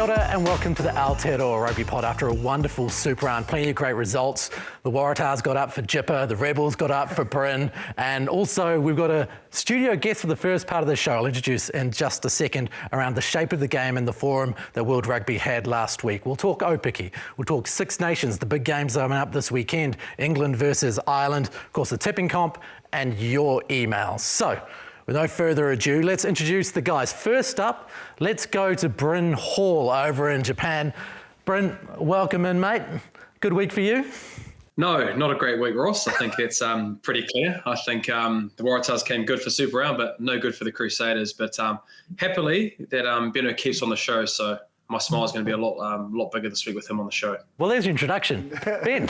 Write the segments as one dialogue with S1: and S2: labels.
S1: ora and welcome to the Aotearoa Rugby Pod. After a wonderful Super Round, plenty of great results. The Waratahs got up for Jipper, the Rebels got up for Bryn, and also we've got a studio guest for the first part of the show. I'll introduce in just a second around the shape of the game and the forum that World Rugby had last week. We'll talk Aupiki, we'll talk Six Nations, the big games coming up this weekend, England versus Ireland, of course the tipping comp, and your emails. So, with no further ado, let's introduce the guys. First up, let's go to Bryn Hall over in Japan. Bryn, welcome in, mate. Good week for you?
S2: No, not a great week, Ross. I think that's pretty clear. I think the Waratahs came good for Super Round, but no good for the Crusaders. But happily that Benno keeps on the show, so my smile is going to be a lot bigger this week with him on the show.
S1: Well, there's your introduction. Ben,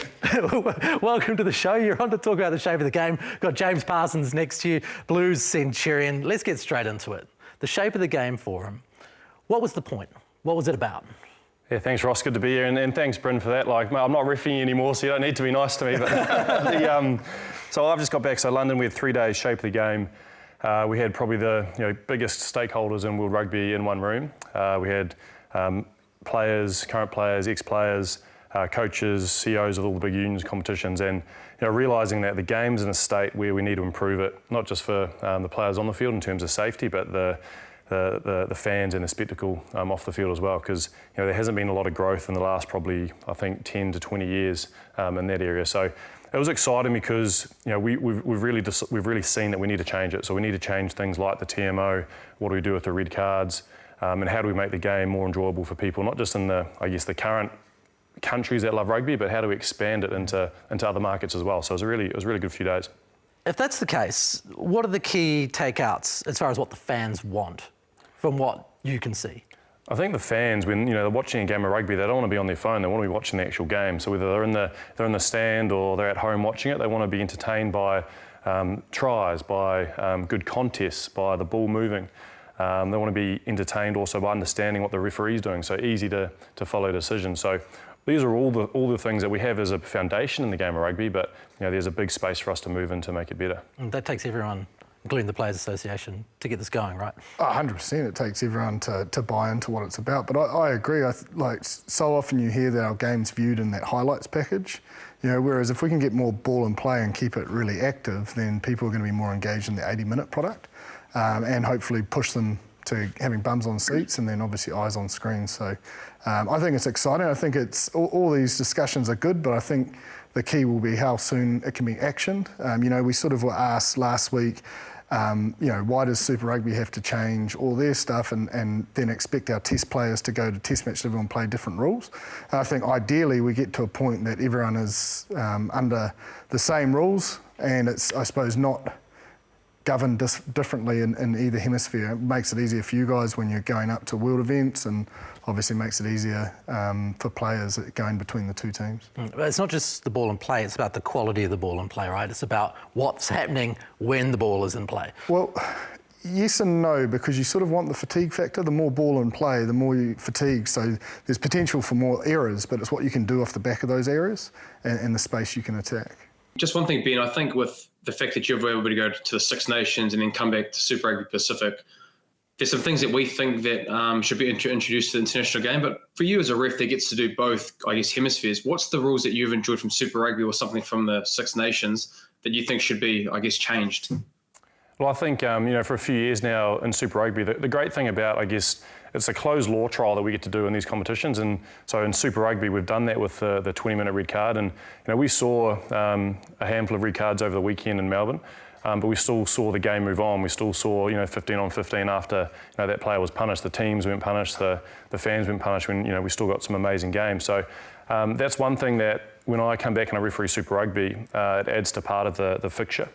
S1: welcome to the show. You're on to talk about the shape of the game. Got James Parsons next to you, Blues Centurion. Let's get straight into it. The shape of the game for him. What was the point? What was it about?
S3: Yeah, thanks, Ross. Good to be here, and thanks, Bryn, for that. Like, I'm not refereeing you anymore, so you don't need to be nice to me. But so I've just got back. So London, we had 3 days shape of the game. We had probably the biggest stakeholders in World Rugby in one room. We had players, current players, ex-players, coaches, CEOs of all the big unions, competitions, and realising that the game's in a state where we need to improve it, not just for the players on the field in terms of safety, but the fans and the spectacle off the field as well, because there hasn't been a lot of growth in the last probably, I think, 10 to 20 years in that area. So it was exciting because we've really seen that we need to change it. So we need to change things like the TMO. What do we do with the red cards? And how do we make the game more enjoyable for people, not just in the current countries that love rugby, but how do we expand it into other markets as well? So it was a really good few days.
S1: If that's the case, what are the key takeouts as far as what the fans want from what you can see?
S3: I think the fans, when they're watching a game of rugby, they don't want to be on their phone. They want to be watching the actual game. So whether they're in the stand or they're at home watching it, they want to be entertained by tries, by good contests, by the ball moving. They want to be entertained also by understanding what the referee's doing, so easy to follow decisions. So these are all the things that we have as a foundation in the game of rugby, but there's a big space for us to move in to make it better.
S1: And that takes everyone, including the Players Association, to get this going, right?
S4: 100%. It takes everyone to buy into what it's about. But I agree. So often you hear that our game's viewed in that highlights package. Whereas if we can get more ball and play and keep it really active, then people are going to be more engaged in the 80-minute product. And hopefully push them to having bums on seats and then obviously eyes on screens. So I think it's exciting. I think all these discussions are good, but I think the key will be how soon it can be actioned. We sort of were asked last week, why does Super Rugby have to change all their stuff and then expect our test players to go to test match level and play different rules? And I think ideally we get to a point that everyone is under the same rules and it's, I suppose, not governed differently in either hemisphere. It makes it easier for you guys when you're going up to world events and obviously makes it easier for players going between the two teams.
S1: But it's not just the ball and play, it's about the quality of the ball and play, right? It's about what's happening when the ball is in play.
S4: Well, yes and no, because you sort of want the fatigue factor. The more ball and play, the more you fatigue. So there's potential for more errors, but it's what you can do off the back of those errors and the space you can attack.
S2: Just one thing, Ben, I think with the fact that you're able to go to the Six Nations and then come back to Super Rugby Pacific, there's some things that we think that should be introduced to the international game. But for you as a ref that gets to do both, hemispheres, what's the rules that you've enjoyed from Super Rugby or something from the Six Nations that you think should be, changed?
S3: Well, I think, for a few years now in Super Rugby, the great thing about, it's a closed law trial that we get to do in these competitions. And so in Super Rugby, we've done that with the 20-minute red card. And, we saw a handful of red cards over the weekend in Melbourne, but we still saw the game move on. We still saw, 15 on 15 after, that player was punished. The teams weren't punished, the fans weren't punished when, we still got some amazing games. So that's one thing that when I come back and I referee Super Rugby, it adds to part of the fixture.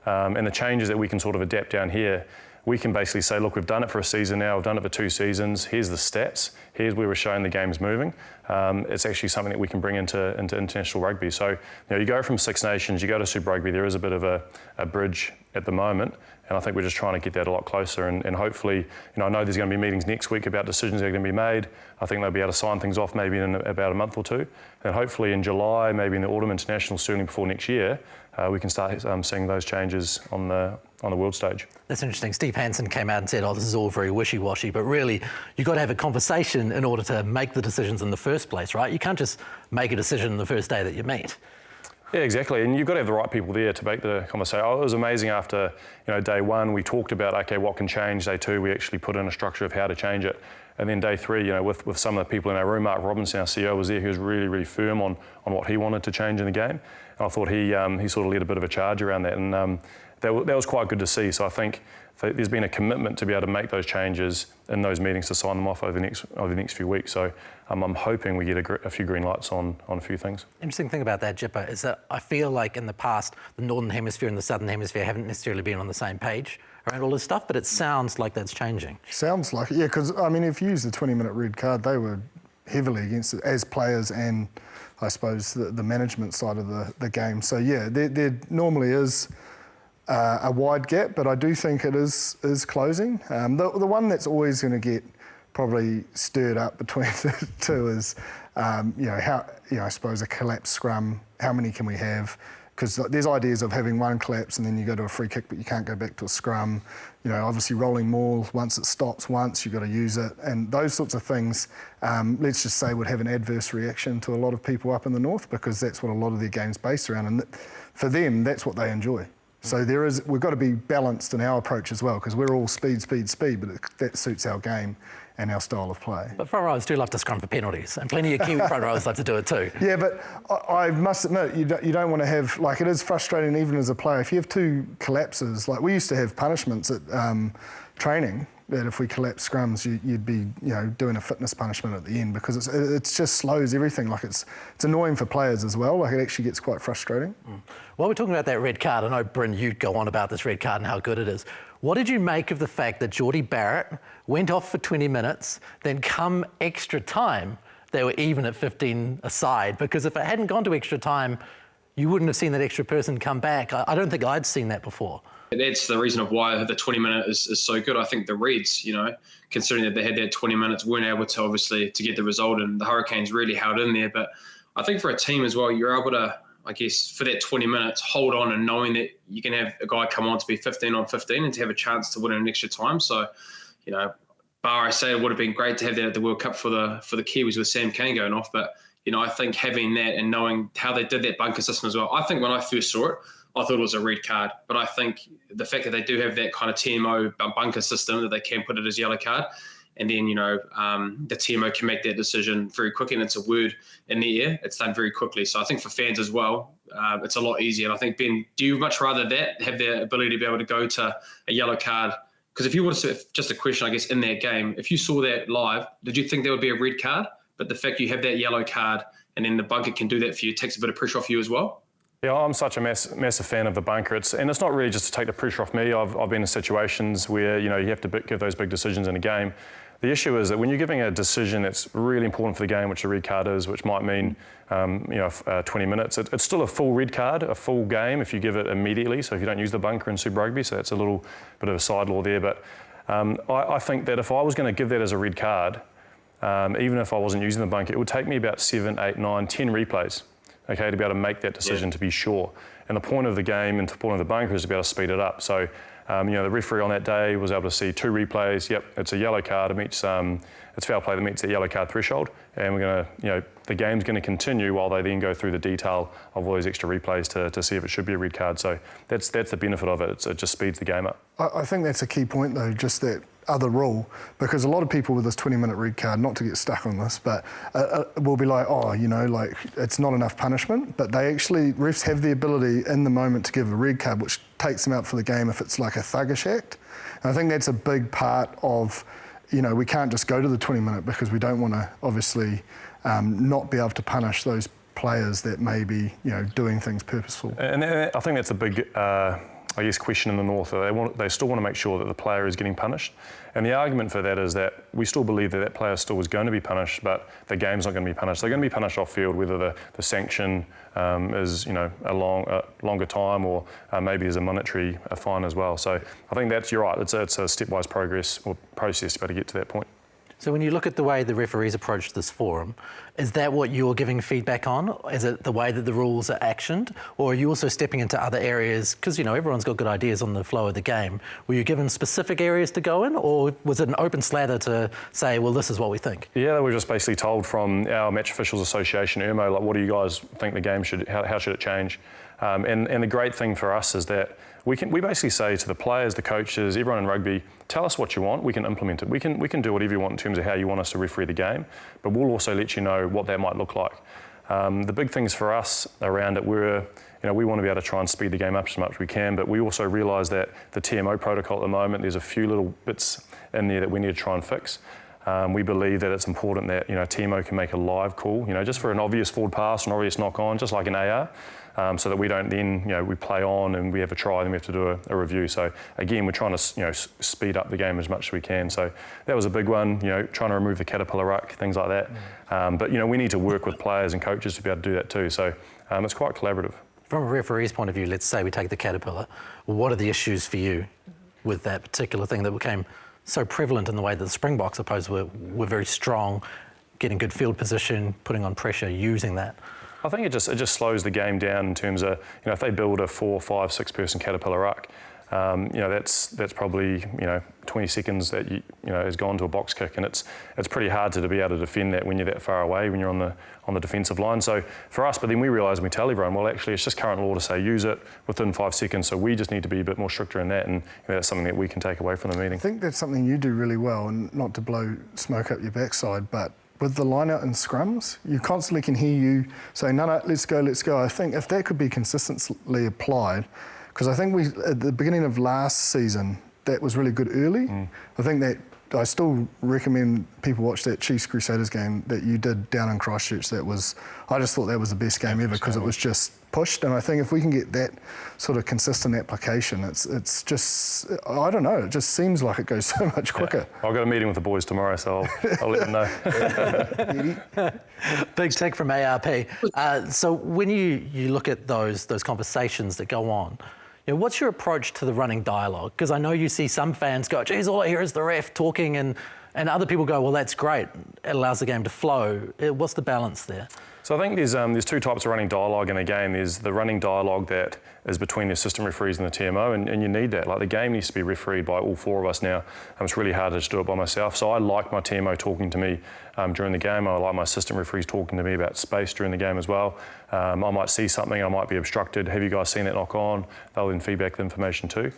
S3: And the changes that we can sort of adapt down here, we can basically say, look, we've done it for a season now, we've done it for 2 seasons, here's the stats, here's where we're showing the game's moving. It's actually something that we can bring into international rugby. So, you go from Six Nations, you go to Super Rugby, there is a bit of a bridge at the moment, and I think we're just trying to get that a lot closer. And hopefully, I know there's going to be meetings next week about decisions that are going to be made. I think they'll be able to sign things off maybe in about a month or two. And hopefully in July, maybe in the Autumn International, certainly before next year, we can start seeing those changes on the world stage.
S1: That's interesting. Steve Hansen came out and said, oh, this is all very wishy-washy, but really you've got to have a conversation in order to make the decisions in the first place, right? You can't just make a decision the first day that you meet.
S3: Yeah, exactly, and you've got to have the right people there to make the conversation. It was amazing after day one, we talked about, okay, what can change. Day two, we actually put in a structure of how to change it. And then day three, with some of the people in our room, Mark Robinson, our CEO, was there. He was really, really firm on what he wanted to change in the game. And I thought he sort of led a bit of a charge around that. And that was quite good to see. So I think there's been a commitment to be able to make those changes in those meetings to sign them off over the next few weeks. So I'm hoping we get a few green lights on a few things.
S1: Interesting thing about that, Jipper, is that I feel like in the past, the Northern Hemisphere and the Southern Hemisphere haven't necessarily been on the same page around all this stuff, but it sounds like that's changing.
S4: Sounds like it, yeah, because, I mean, if you use the 20-minute red card, they were heavily against it as players and, I suppose, the management side of the game. So, yeah, there normally is a wide gap, but I do think it is closing. The one that's always going to get probably stirred up between the two is, how, I suppose, a collapsed scrum, how many can we have? Because there's ideas of having one collapse and then you go to a free kick, but you can't go back to a scrum. Obviously rolling maul, once it stops once, you've got to use it. And those sorts of things, let's just say, would have an adverse reaction to a lot of people up in the north, because that's what a lot of their game's based around. And for them, that's what they enjoy. So we've got to be balanced in our approach as well, because we're all speed, but that suits our game and our style of play.
S1: But front rowers do love to scrum for penalties, and plenty of Kiwi front rowers love to do it too.
S4: Yeah, but I must admit, you don't want to have, like, it is frustrating even as a player. If you have two collapses, like we used to have punishments at training, that if we collapse scrums, you'd be doing a fitness punishment at the end, because it just slows everything. Like it's annoying for players as well. Like it actually gets quite frustrating.
S1: While we're talking about that red card, I know, Bryn, you'd go on about this red card and how good it is. What did you make of the fact that Geordie Barrett went off for 20 minutes, then come extra time, they were even at 15 aside? Because if it hadn't gone to extra time, you wouldn't have seen that extra person come back. I don't think I'd seen that before.
S2: That's the reason of why the 20-minute is so good. I think the Reds, considering that they had that 20 minutes, weren't able to obviously to get the result, and the Hurricanes really held in there. But I think for a team as well, you're able to, I guess, for that 20 minutes, hold on and knowing that you can have a guy come on to be 15 on 15 and to have a chance to win in an extra time. So, bar I say it would have been great to have that at the World Cup for the Kiwis with Sam Cane going off. But, I think having that and knowing how they did that bunker system as well, I think when I first saw it, I thought it was a red card. But I think the fact that they do have that kind of TMO bunker system, that they can put it as yellow card, and then, the TMO can make that decision very quickly, and it's a word in the air. It's done very quickly. So I think for fans as well, it's a lot easier. And I think, Ben, do you much rather have the ability to be able to go to a yellow card? Because if you were to, just a question, I guess, in that game, if you saw that live, did you think there would be a red card? But the fact you have that yellow card and then the bunker can do that for you takes a bit of pressure off you as well?
S3: Yeah, I'm such a massive fan of the bunker. It's not really just to take the pressure off me. I've been in situations where, you have to give those big decisions in a game. The issue is that when you're giving a decision that's really important for the game, which a red card is, which might mean 20 minutes, it's still a full red card, a full game if you give it immediately. So if you don't use the bunker in Super Rugby, so that's a little bit of a side law there. But I think that if I was going to give that as a red card, even if I wasn't using the bunker, it would take me about 7, 8, 9, 10 replays, okay, to be able to make that decision, to be sure. And the point of the game and the point of the bunker is to be able to speed it up. So, the referee on that day was able to see 2 replays. Yep, it's a yellow card. It meets, it's foul play that meets the yellow card threshold. And we're going to, the game's going to continue while they then go through the detail of all these extra replays to see if it should be a red card. So that's the benefit of it. It just speeds the game up.
S4: I think that's a key point, though, just that other rule, because a lot of people with this 20-minute red card, not to get stuck on this, but will be like, it's not enough punishment. But refs have the ability in the moment to give a red card, which takes them out for the game if it's like a thuggish act. And I think that's a big part of, we can't just go to the 20-minute because we don't want to obviously not be able to punish those players that may be, doing things purposeful.
S3: And I think that's a big question in the north. They still want to make sure that the player is getting punished. And the argument for that is that we still believe that player still is going to be punished, but the game's not going to be punished. They're going to be punished off field, whether the sanction is a longer time or maybe there's a monetary fine as well. So I think you're right. It's a stepwise process to be able to get to that point.
S1: So when you look at the way the referees approach this forum, is that what you're giving feedback on? Is it the way that the rules are actioned? Or are you also stepping into other areas? Because, everyone's got good ideas on the flow of the game. Were you given specific areas to go in? Or was it an open slather to say, well, this is what we think?
S3: Yeah, they were just basically told from our Match Officials Association, ERMO, like, what do you guys think the game how should it change? And the great thing for us is that we basically say to the players, the coaches, everyone in rugby, tell us what you want, we can implement it. We can do whatever you want in terms of how you want us to referee the game, but we'll also let you know what that might look like. The big things for us around it were, we want to be able to try and speed the game up as much as we can, but we also realise that the TMO protocol at the moment, there's a few little bits in there that we need to try and fix. We believe that it's important that TMO can make a live call, just for an obvious forward pass, an obvious knock on, just like an AR. So that we don't then, we play on and we have a try, then we have to do a review. So again, we're trying to, speed up the game as much as we can. So that was a big one, trying to remove the caterpillar ruck, things like that. But we need to work with players and coaches to be able to do that too. So it's quite collaborative.
S1: From a referee's point of view, let's say we take the caterpillar. What are the issues for you with that particular thing that became so prevalent in the way that the Springboks, I suppose, were very strong, getting good field position, putting on pressure, using that?
S3: I think it just slows the game down in terms of, if they build a 4, 5, 6 person caterpillar ruck, that's probably 20 seconds that has gone to a box kick, and it's pretty hard to be able to defend that when you're that far away, when you're on the defensive line. So for us, but then we realise and we tell everyone, well, actually it's just current law to say use it within 5 seconds. So we just need to be a bit more stricter in that, and that's something that we can take away from the meeting.
S4: I think that's something you do really well, and not to blow smoke up your backside, but with the line out and scrums, you constantly can hear you say, no, let's go. I think if that could be consistently applied, because I think at the beginning of last season, that was really good early. I think that I still recommend people watch that Chiefs Crusaders game that you did down in Christchurch. I just thought that was the best game ever because it was just pushed. And I think if we can get that sort of consistent application, it's just, I don't know, it just seems like it goes so much quicker.
S3: Yeah. I've got a meeting with the boys tomorrow, so I'll let them know.
S1: Big tick from ARP. So when you look at those conversations that go on, what's your approach to the running dialogue? Because I know you see some fans go, geez, all I hear is the ref talking, and other people go, well, that's great. It allows the game to flow. What's the balance there?
S3: So I think there's two types of running dialogue in a game. There's the running dialogue that is between the assistant referees and the TMO, and you need that. Like, the game needs to be refereed by all 4 of us now. It's really hard to just do it by myself. So I like my TMO talking to me during the game. I like my assistant referees talking to me about space during the game as well. I might see something, I might be obstructed. Have you guys seen that knock on? They'll then feedback the information too.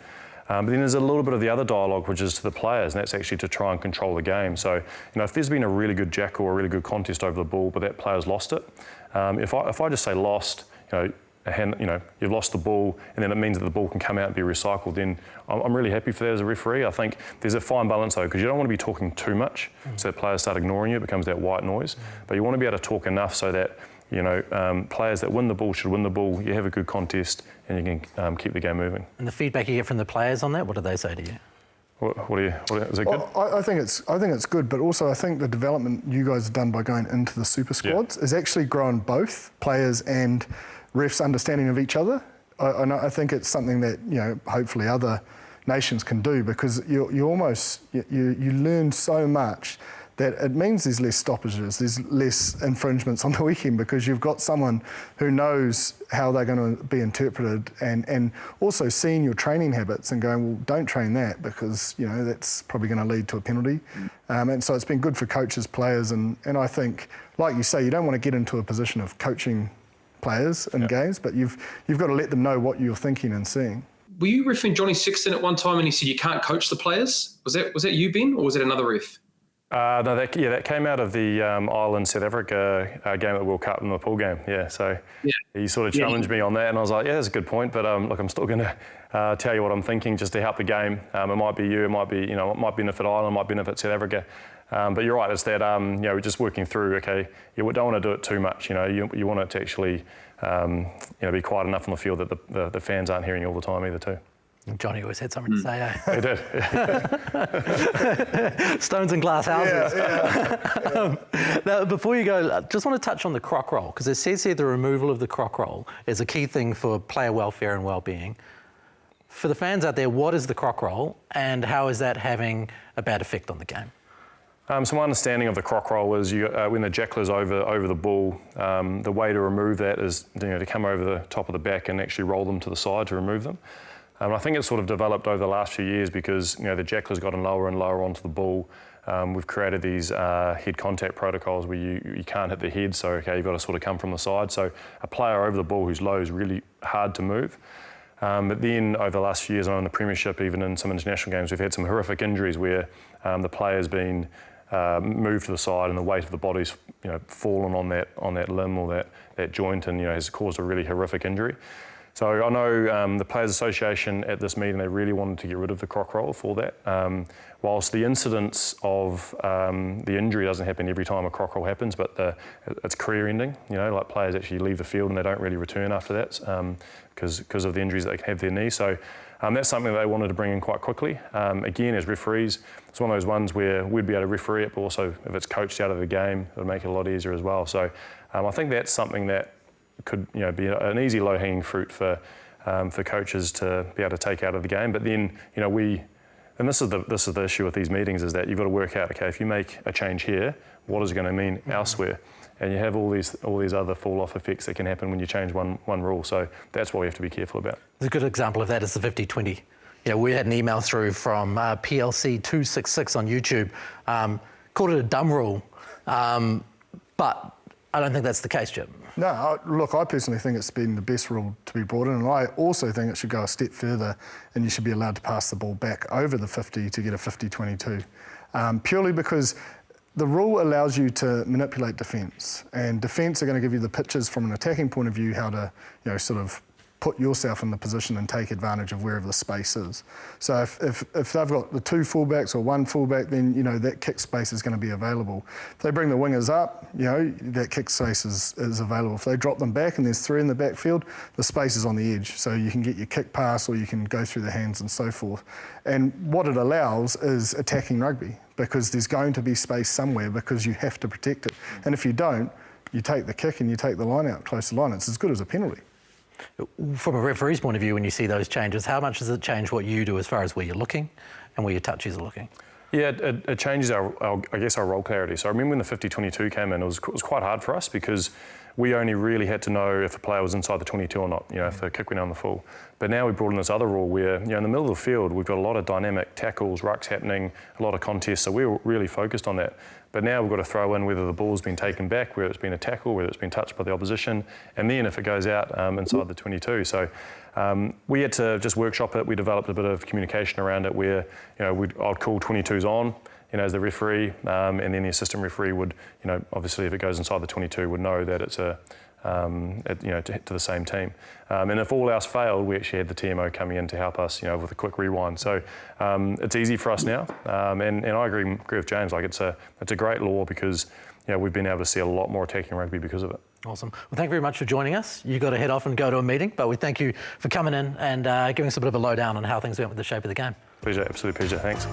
S3: But then there's a little bit of the other dialogue, which is to the players, and that's actually to try and control the game. So, if there's been a really good jackal or a really good contest over the ball, but that player's lost it, if I just say lost, you've lost the ball, and then it means that the ball can come out and be recycled, then I'm really happy for that as a referee. I think there's a fine balance though, because you don't want to be talking too much, so that players start ignoring you, it becomes that white noise. But you want to be able to talk enough so that players that win the ball should win the ball, you have a good contest, and you can keep the game moving. And
S1: the feedback you get from the players on that, what do they say to you?
S3: Is it good?
S4: I think it's good, but also I think the development you guys have done by going into the super squads is actually grown both players and refs' understanding of each other. I think it's something that hopefully other nations can do, because you learn so much that it means there's less stoppages, there's less infringements on the weekend, because you've got someone who knows how they're going to be interpreted, and also seeing your training habits and going, well, don't train that, because that's probably going to lead to a penalty. And so it's been good for coaches, players, and I think, like you say, you don't want to get into a position of coaching players in games, but you've got to let them know what you're thinking and seeing.
S2: Were you refereeing Johnny Sexton at one time and he said you can't coach the players? Was that you, Ben, or was it another ref?
S3: No, that came out of the Ireland-South Africa game at the World Cup in the pool game. Yeah, so he sort of challenged me on that, and I was like, yeah, that's a good point, but look, I'm still going to tell you what I'm thinking just to help the game. It might be you, it might be, it might benefit Ireland, it might benefit South Africa. But you're right, it's that, we're just working through, okay, you don't want to do it too much, you want it to actually, be quiet enough on the field that the fans aren't hearing you all the time either too.
S1: Johnny always had something to say, eh?
S3: He
S1: did. Stones and glass houses. Yeah. Now, before you go, I just want to touch on the Croc Roll, because it says here the removal of the Croc Roll is a key thing for player welfare and well-being. For the fans out there, what is the Croc Roll, and how is that having a bad effect on the game?
S3: So my understanding of the Croc Roll is when the jackler's over the ball, the way to remove that is to come over the top of the back and actually roll them to the side to remove them. I think it's sort of developed over the last few years because the jackler's gotten lower and lower onto the ball. We've created these head contact protocols where you can't hit the head, so you've got to sort of come from the side. So a player over the ball who's low is really hard to move. But then over the last few years, in the Premiership, even in some international games, we've had some horrific injuries where the player's been moved to the side and the weight of the body's fallen on that limb or that joint and has caused a really horrific injury. So I know the Players Association at this meeting, they really wanted to get rid of the Croc Roll for that. Whilst the incidence of the injury doesn't happen every time a Croc Roll happens, but it's career ending. Like players actually leave the field and they don't really return after that because of the injuries that they have their knee. So that's something that they wanted to bring in quite quickly. Again, as referees, it's one of those ones where we'd be able to referee it, but also if it's coached out of the game, it'll make it a lot easier as well. So I think that's something that could be an easy low-hanging fruit for coaches to be able to take out of the game. But then and this is the issue with these meetings, is that you've got to work out, okay, if you make a change here, what is it going to mean elsewhere? And you have all these other fall-off effects that can happen when you change one rule. So that's what we have to be careful about.
S1: A good example of that is the 50-20. We had an email through from PLC266 on YouTube, called it a dumb rule, but I don't think that's the case, Jim.
S4: No, look, I personally think it's been the best rule to be brought in, and I also think it should go a step further and you should be allowed to pass the ball back over the 50 to get a 50-22, purely because the rule allows you to manipulate defence, and defence are going to give you the pictures from an attacking point of view how to, sort of put yourself in the position and take advantage of wherever the space is. So if they've got the two fullbacks or one fullback, then that kick space is going to be available. If they bring the wingers up, that kick space is available. If they drop them back and there's three in the backfield, the space is on the edge. So you can get your kick pass or you can go through the hands and so forth. And what it allows is attacking rugby, because there's going to be space somewhere because you have to protect it. And if you don't, you take the kick and you take the line out close to line. It's as good as a penalty.
S1: From a referee's point of view, when you see those changes, how much does it change what you do as far as where you're looking and where your touches are looking?
S3: Yeah, it changes our role clarity. So I remember when the 50-22 came in, it was quite hard for us because we only really had to know if a player was inside the 22 or not, if the kick went down the full. But now we brought in this other rule where, in the middle of the field, we've got a lot of dynamic tackles, rucks happening, a lot of contests, so we're really focused on that. But now we've got to throw in whether the ball's been taken back, whether it's been a tackle, whether it's been touched by the opposition, and then if it goes out inside the 22. So we had to just workshop it. We developed a bit of communication around it where, I'd call 22s on, as the referee, and then the assistant referee would, obviously if it goes inside the 22, would know that it's to the same team. And if all else failed, we actually had the TMO coming in to help us, with a quick rewind. So it's easy for us now, and I agree with James. Like it's a great law because we've been able to see a lot more attacking rugby because of it.
S1: Awesome. Well, thank you very much for joining us. You've got to head off and go to a meeting, but we thank you for coming in and giving us a bit of a lowdown on how things went with the shape of the game.
S3: Pleasure, absolute pleasure. Thanks.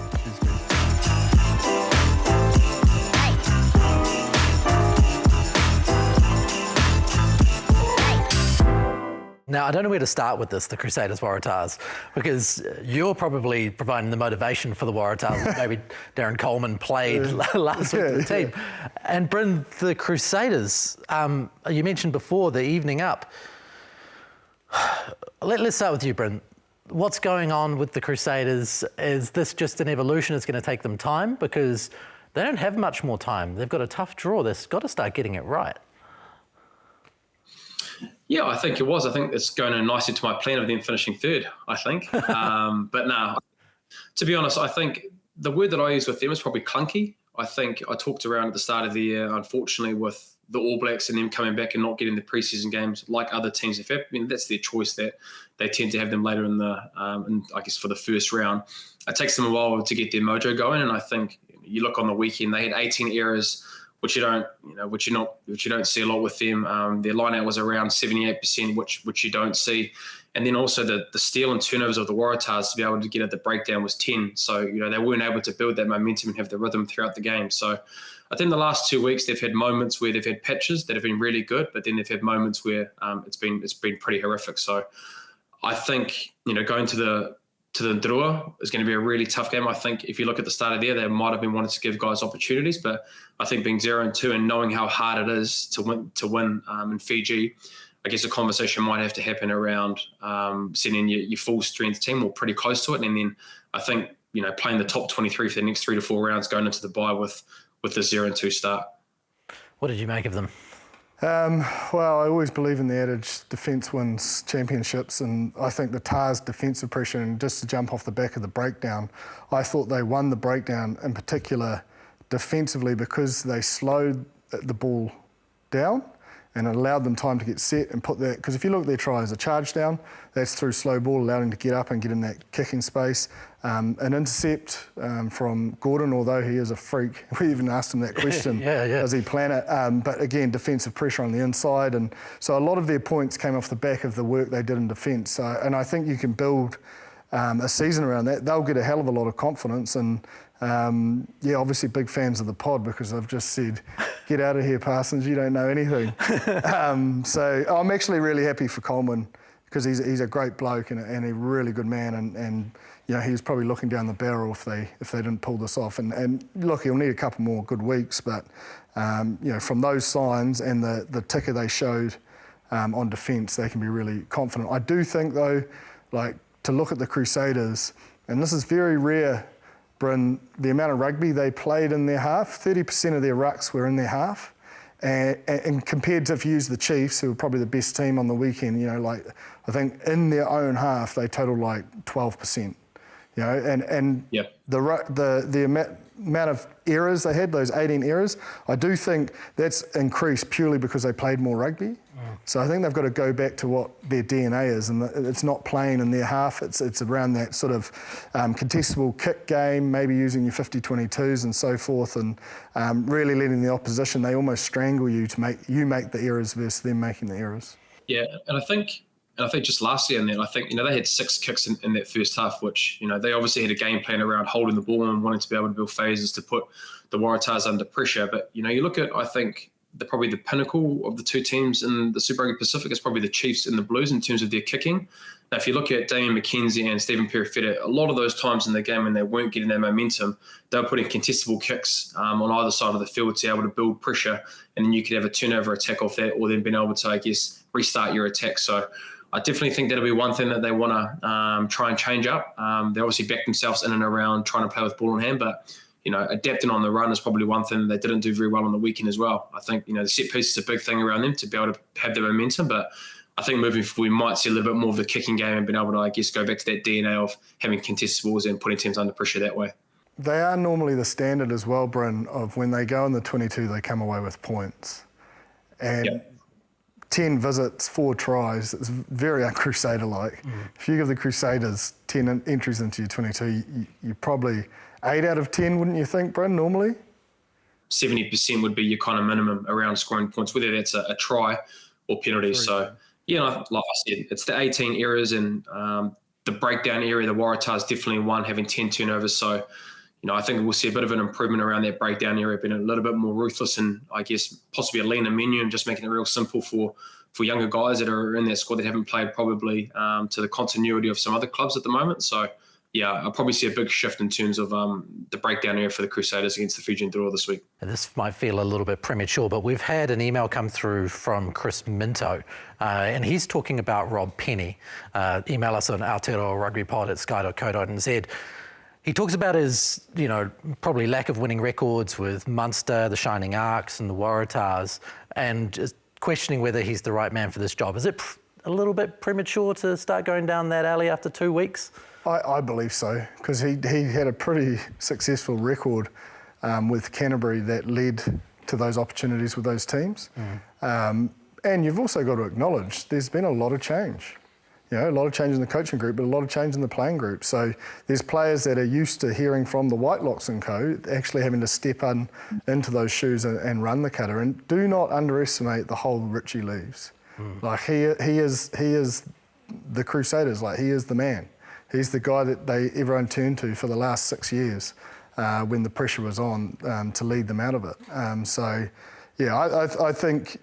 S1: Now, I don't know where to start with this, the Crusaders Waratahs, because you're probably providing the motivation for the Waratahs. Maybe Darren Coleman played last week for the team. And Bryn, the Crusaders, you mentioned before the evening up. Let's start with you, Bryn. What's going on with the Crusaders? Is this just an evolution? It's going to take them time? Because they don't have much more time. They've got a tough draw. They've got to start getting it right.
S2: Yeah, I think it was. I think it's going in nicely to my plan of them finishing third, I think. But no, to be honest, I think the word that I use with them is probably clunky. I think I talked around at the start of the year, unfortunately, with the All Blacks and them coming back and not getting the preseason games like other teams have had. I mean, that's their choice that they tend to have them later in the, I guess, for the first round. It takes them a while to get their mojo going. And I think you look on the weekend, they had 18 errors, which you don't see a lot with them. Their line-out was around 78%, which you don't see. And then also the steal and turnovers of the Waratahs to be able to get at the breakdown was 10. So, they weren't able to build that momentum and have the rhythm throughout the game. So I think the last 2 weeks they've had moments where they've had patches that have been really good, but then they've had moments where it's been pretty horrific. So I think, going to to the Drua is going to be a really tough game. I think if you look at the start of the year, they might have been wanting to give guys opportunities, but I think being 0-2 and knowing how hard it is to win in Fiji, I guess a conversation might have to happen around sending your full strength team or pretty close to it. And then I think, playing the top 23 for the next 3 to 4 rounds going into the bye with the 0-2 start.
S1: What did you make of them?
S4: Well, I always believe in the adage, defence wins championships, and I think the Tars' defensive pressure, and just to jump off the back of the breakdown, I thought they won the breakdown in particular defensively because they slowed the ball down and it allowed them time to get set and put that, because if you look at their try as a charge down, that's through slow ball, allowed him to get up and get in that kicking space. An intercept from Gordon, although he is a freak. We even asked him that question, does he plan it? But again, defensive pressure on the inside. And so a lot of their points came off the back of the work they did in defence. And I think you can build a season around that. They'll get a hell of a lot of confidence. And obviously big fans of the pod because I've just said, get out of here, Parsons, you don't know anything. So I'm actually really happy for Coleman because he's a great bloke and a really good man, and he was probably looking down the barrel if they didn't pull this off. And look, he'll need a couple more good weeks, but from those signs and the ticker they showed on defence, they can be really confident. I do think though, to look at the Crusaders, and this is very rare, Bryn, the amount of rugby they played in their half, 30% of their rucks were in their half. And compared to if you use the Chiefs, who were probably the best team on the weekend, I think in their own half, they totaled 12%. The amount of errors they had, those 18 errors, I do think that's increased purely because they played more rugby. So I think they've got to go back to what their DNA is, and it's not playing in their half, it's around that sort of contestable kick game, maybe using your 50-22s and so forth, and really letting the opposition, they almost strangle you to make the errors versus them making the errors.
S2: Yeah, and I think just lastly in that, I think, they had 6 kicks in that first half, which, they obviously had a game plan around holding the ball and wanting to be able to build phases to put the Waratahs under pressure. But, you look at, I think, probably the pinnacle of the two teams in the Super Rugby Pacific is probably the Chiefs and the Blues in terms of their kicking. Now, if you look at Damian McKenzie and Stephen Perifetta, a lot of those times in the game when they weren't getting their momentum, they were putting contestable kicks on either side of the field to be able to build pressure, and then you could have a turnover attack off that, or then being able to, I guess, restart your attack. So I definitely think that'll be one thing that they want to try and change up. They obviously back themselves in and around trying to play with ball in hand, but adapting on the run is probably one thing they didn't do very well on the weekend as well. I think, the set piece is a big thing around them to be able to have the momentum, but I think moving forward, we might see a little bit more of the kicking game and being able to, I guess, go back to that DNA of having contested balls and putting teams under pressure that way.
S4: They are normally the standard as well, Bryn, of when they go in the 22, they come away with points. And 10 visits, 4 tries, it's very un-Crusader-like. If you give the Crusaders 10 entries into your 22, you probably 8 out of 10, wouldn't you think, Bryn, normally?
S2: 70% would be your kind of minimum around scoring points, whether that's a try or penalty. So, like I said, it's the 18 errors and the breakdown area. The Waratahs definitely won, having 10 turnovers. So, I think we'll see a bit of an improvement around that breakdown area, being a little bit more ruthless and, I guess, possibly a leaner menu and just making it real simple for younger guys that are in that squad that haven't played probably to the continuity of some other clubs at the moment. So, I'll probably see a big shift in terms of the breakdown area for the Crusaders against the Fijian Drua this week.
S1: And this might feel a little bit premature, but we've had an email come through from Chris Minto, and he's talking about Rob Penney. Email us on Aotearoa Rugby Pod at sky.co.nz. He talks about his, probably lack of winning records with Munster, the Shining Arcs and the Waratahs, and just questioning whether he's the right man for this job. Is it a little bit premature to start going down that alley after 2 weeks?
S4: I believe so, because he had a pretty successful record with Canterbury that led to those opportunities with those teams. And you've also got to acknowledge there's been a lot of change. A lot of change in the coaching group, but a lot of change in the playing group. So there's players that are used to hearing from the Whitelocks and co, actually having to step into those shoes and run the cutter. And do not underestimate the whole Richie Leaves. Like he is the Crusaders. Like he is the man. He's the guy that everyone turned to for the last 6 years when the pressure was on to lead them out of it. I think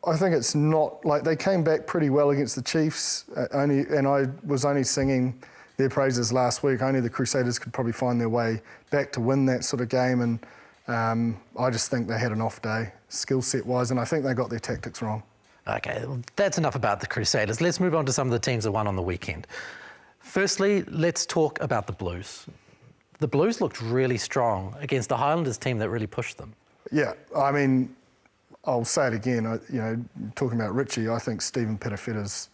S4: I I think it's not, like, they came back pretty well against the Chiefs, and I was only singing their praises last week. Only the Crusaders could probably find their way back to win that sort of game, and I just think they had an off day, skill set wise, and I think they got their tactics wrong.
S1: Okay, well, that's enough about the Crusaders. Let's move on to some of the teams that won on the weekend. Firstly, let's talk about the Blues. The Blues looked really strong against the Highlanders team that really pushed them.
S4: Yeah, I mean, I'll say it again. Talking about Richie, I think Stephen Petafeta's,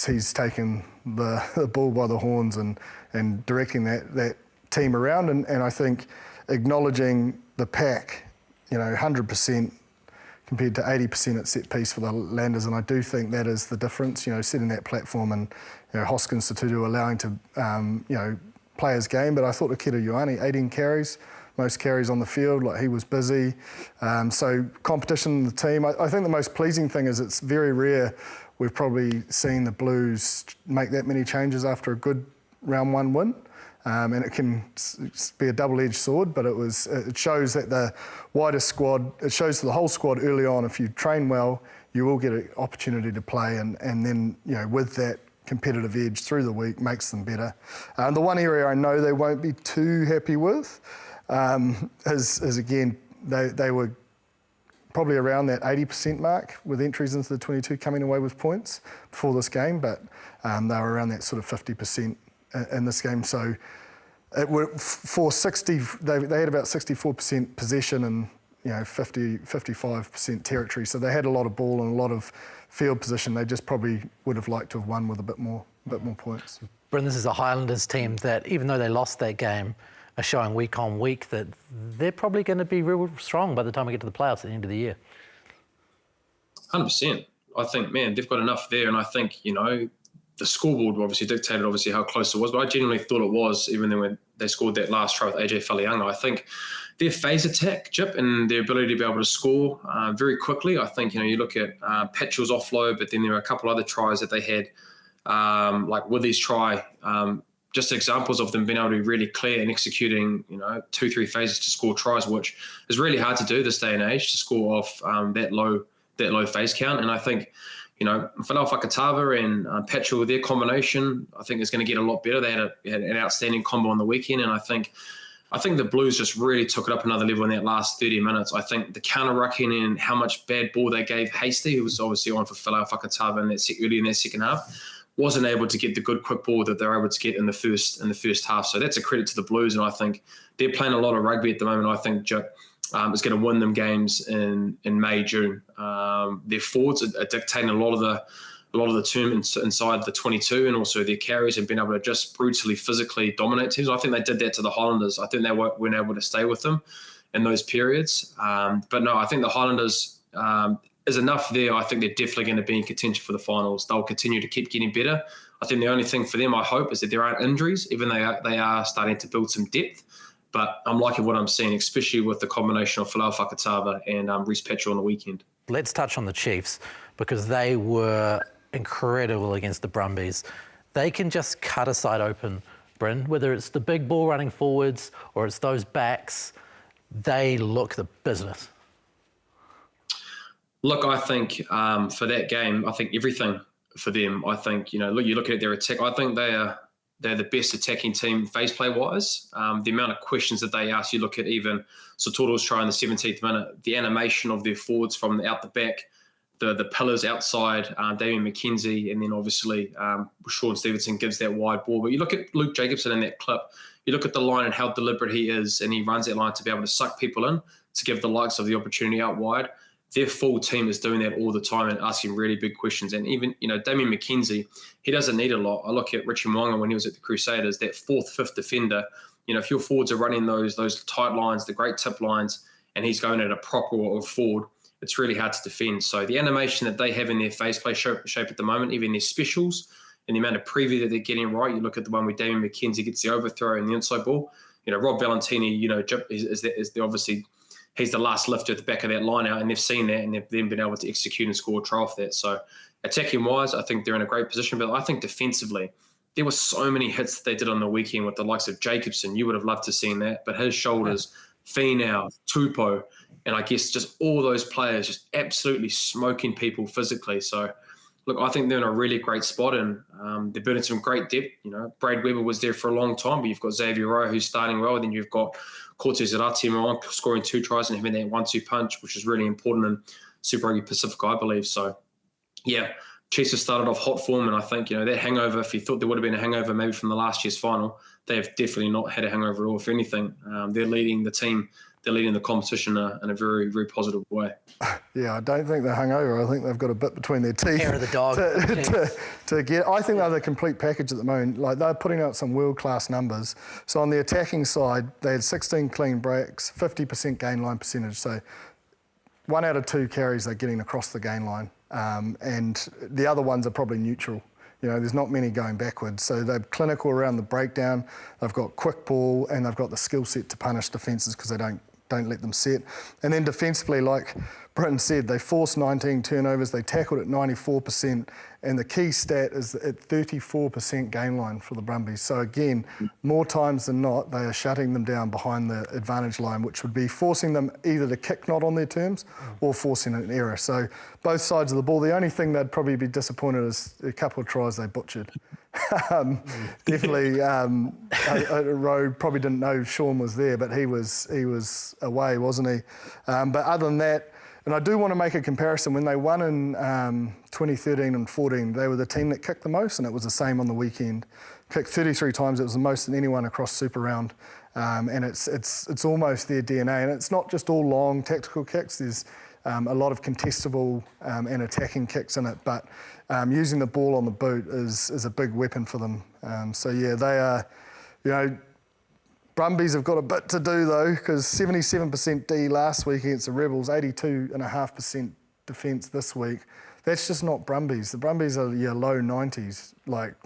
S4: he's taken the bull by the horns and directing that team around, and I think acknowledging the pack, 100%. Compared to 80% at set piece for the Landers, and I do think that is the difference. Setting that platform and Hoskins Tututu allowing to play his game. But I thought Akira Ioane, 18 carries, most carries on the field, like he was busy. So competition in the team. I think the most pleasing thing is it's very rare we've probably seen the Blues make that many changes after a good round one win. And it can be a double-edged sword, but it shows that the wider squad, it shows to the whole squad early on, if you train well, you will get an opportunity to play, and then, with that competitive edge through the week makes them better. The one area I know they won't be too happy with is again, they were probably around that 80% mark with entries into the 22 coming away with points before this game, but they were around that sort of 50% in this game. So for 60, they had about 64% possession and 55% territory. So they had a lot of ball and a lot of field position. They just probably would have liked to have won with a bit more points.
S1: Bryn, this is a Highlanders team that, even though they lost that game, are showing week on week that they're probably going to be real strong by the time we get to the playoffs at the end of the year.
S2: 100%. I think, man, they've got enough there, and I think, the scoreboard obviously dictated how close it was, but I genuinely thought it was, even then when they scored that last try with AJ Faleanga. I think their phase attack, Jip, and their ability to be able to score very quickly. I think, you look at Petchell's offload, but then there were a couple other tries that they had, like Withy's try, just examples of them being able to be really clear and executing, 2-3 phases to score tries, which is really hard to do this day and age, to score off that low phase count. And I think, Whanau Whakatava and Petchell, their combination, I think is going to get a lot better. They had an outstanding combo on the weekend, and I think the Blues just really took it up another level in that last 30 minutes. I think the counter-rucking and how much bad ball they gave Hasty, who was obviously on for Whanau Whakatava early in that second half, wasn't able to get the good quick ball that they were able to get in the first half. So that's a credit to the Blues, and I think they're playing a lot of rugby at the moment. I think Jip is going to win them games in May, June. Their forwards are dictating a lot of the term inside the 22, and also their carries have been able to just brutally, physically dominate teams. I think they did that to the Highlanders. I think they weren't able to stay with them in those periods. But no, I think the Highlanders is enough there. I think they're definitely going to be in contention for the finals. They'll continue to keep getting better. I think the only thing for them, I hope, is that there aren't injuries, even though they are starting to build some depth. But I'm liking what I'm seeing, especially with the combination of Whanau Whakatava and Reece Petchell on the weekend.
S1: Let's touch on the Chiefs, because they were incredible against the Brumbies. They can just cut a side open, Bryn, whether it's the big ball running forwards or it's those backs. They look the business.
S2: Look, I think for that game, I think everything for them. I think, you're looking at their attack. I think they're the best attacking team phase play wise. The amount of questions that they ask, you look at even Sotoro's try in the 17th minute, the animation of their forwards from out the back, the pillars outside, Damian McKenzie, and then obviously Sean Stevenson gives that wide ball. But you look at Luke Jacobson in that clip, you look at the line and how deliberate he is, and he runs that line to be able to suck people in, to give the likes of the opportunity out wide. Their full team is doing that all the time and asking really big questions. And even, Damian McKenzie, he doesn't need a lot. I look at Richie Mwanga when he was at the Crusaders, that 4th, 5th defender. If your forwards are running those tight lines, the great tip lines, and he's going at a proper or forward, it's really hard to defend. So the animation that they have in their face play shape at the moment, even their specials, and the amount of preview that they're getting right. You look at the one where Damian McKenzie gets the overthrow and the inside ball. Rob Valentini, is obviously he's the last lifter at the back of that line out, and they've seen that, and they've then been able to execute and score a try off that. So attacking-wise, I think they're in a great position. But I think defensively, there were so many hits that they did on the weekend with the likes of Jacobson. You would have loved to have seen that. But his shoulders, Finau, Tupou, And I guess just all those players just absolutely smoking people physically. So, look, I think they're in a really great spot, and they're building some great depth. Brad Weber was there for a long time, but you've got Xavier Rowe who's starting well, and then you've got Cortez Aotearoa scoring 2 tries and having that 1-2 punch, which is really important in Super Rugby Pacific, I believe. So, yeah, Chiefs have started off hot form, and I think, that hangover, if you thought there would have been a hangover maybe from the last year's final, they have definitely not had a hangover at all. If anything, they're leading the team. They're leading the competition in a very, very positive way.
S4: Yeah, I don't think they're hungover. I think they've got a bit between their teeth.
S1: Hair of the dog.
S4: to get. I think they're the complete package at the moment. Like, they're putting out some world-class numbers. So on the attacking side, they had 16 clean breaks, 50% gain line percentage. So 1 out of 2 carries they're getting across the gain line. And the other ones are probably neutral. There's not many going backwards. So they're clinical around the breakdown. They've got quick ball, and they've got the skill set to punish defences because they don't let them set. And then defensively, like Britton said, they forced 19 turnovers. They tackled at 94%. And the key stat is at 34% gain line for the Brumbies. So again, more times than not, they are shutting them down behind the advantage line, which would be forcing them either to kick not on their terms or forcing an error. So both sides of the ball, the only thing they'd probably be disappointed is a couple of tries they butchered. Definitely, Rowe probably didn't know Sean was there, but he was away, wasn't he? But other than that, and I do want to make a comparison. When they won in 2013 and 14, they were the team that kicked the most, and it was the same on the weekend. Kicked 33 times. It was the most than anyone across Super Round, and it's almost their DNA. And it's not just all long tactical kicks. There's a lot of contestable and attacking kicks in it, but using the ball on the boot is a big weapon for them. So yeah, they are, Brumbies have got a bit to do though, because 77% D last week against the Rebels, 82.5% defence this week. That's just not Brumbies. The Brumbies are your low 90s, like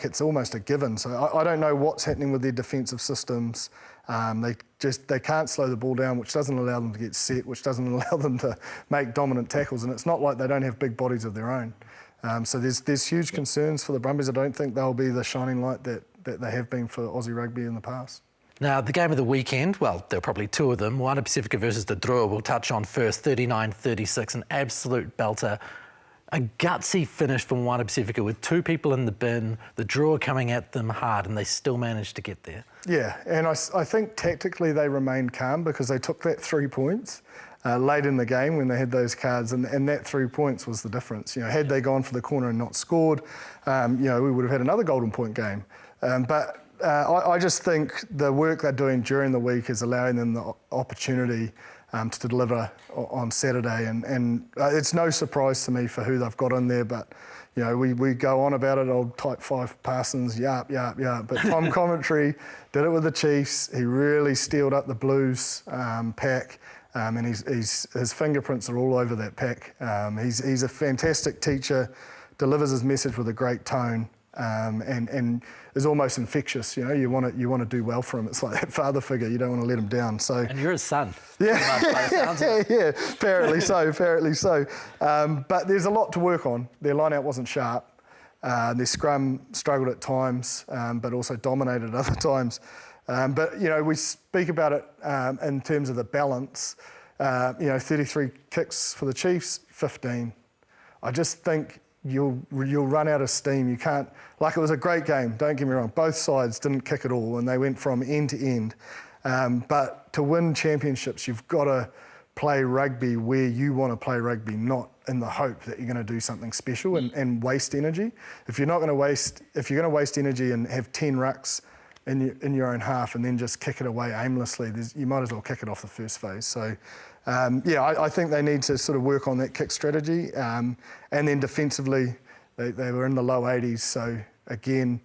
S4: it's almost a given. So I don't know what's happening with their defensive systems. They can't slow the ball down, which doesn't allow them to get set, which doesn't allow them to make dominant tackles. And it's not like they don't have big bodies of their own. So there's huge concerns for the Brumbies. I don't think they'll be the shining light that they have been for Aussie rugby in the past.
S1: Now, the game of the weekend, well, there are probably 2 of them. Moana Pacifica versus the Drua we'll touch on first, 39-36, an absolute belter. A gutsy finish from Moana Pacifica with 2 people in the bin, the Drua coming at them hard, and they still managed to get there. Yeah,
S4: and I think tactically they remained calm because they took that 3 points late in the game when they had those cards, and that 3 points was the difference. Had they gone for the corner and not scored, we would have had another golden point game. But I just think the work they're doing during the week is allowing them the opportunity to deliver on Saturday, and it's no surprise to me for who they've got in there, but we go on about it, old type 5 Parsons, yap, but Tom Commentary did it with the Chiefs. He really steeled up the Blues pack, and his fingerprints are all over that pack. He's a fantastic teacher, delivers his message with a great tone, and is almost infectious. You want to do well for him. It's like that father figure. You don't want to let him down. So. And you're his son. Yeah. Apparently so. But there's a lot to work on. Their line-out wasn't sharp. Their scrum struggled at times, but also dominated at other times. But we speak about it in terms of the balance. 33 kicks for the Chiefs, 15. I just think you'll run out of steam. You can't, it was a great game, don't get me wrong. Both sides didn't kick at all and they went from end to end. But to win championships, you've got to play rugby where you want to play rugby, not in the hope that you're going to do something special and waste energy. If you're going to waste energy and have 10 rucks in your own half and then just kick it away aimlessly, you might as well kick it off the first phase. So, I think they need to sort of work on that kick strategy. And then defensively, they were in the low 80s. So, again,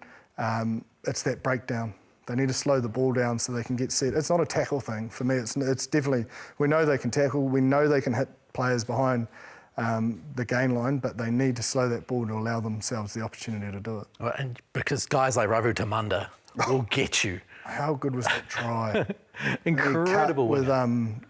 S4: it's that breakdown. They need to slow the ball down so they can get set. It's not a tackle thing. For me, it's definitely, we know they can tackle, we know they can hit players behind the gain line, but they need to slow that ball to allow themselves the opportunity to do it. Well, and because guys like Ravu Tamanda will get you. How good was that try? Incredible. With Darren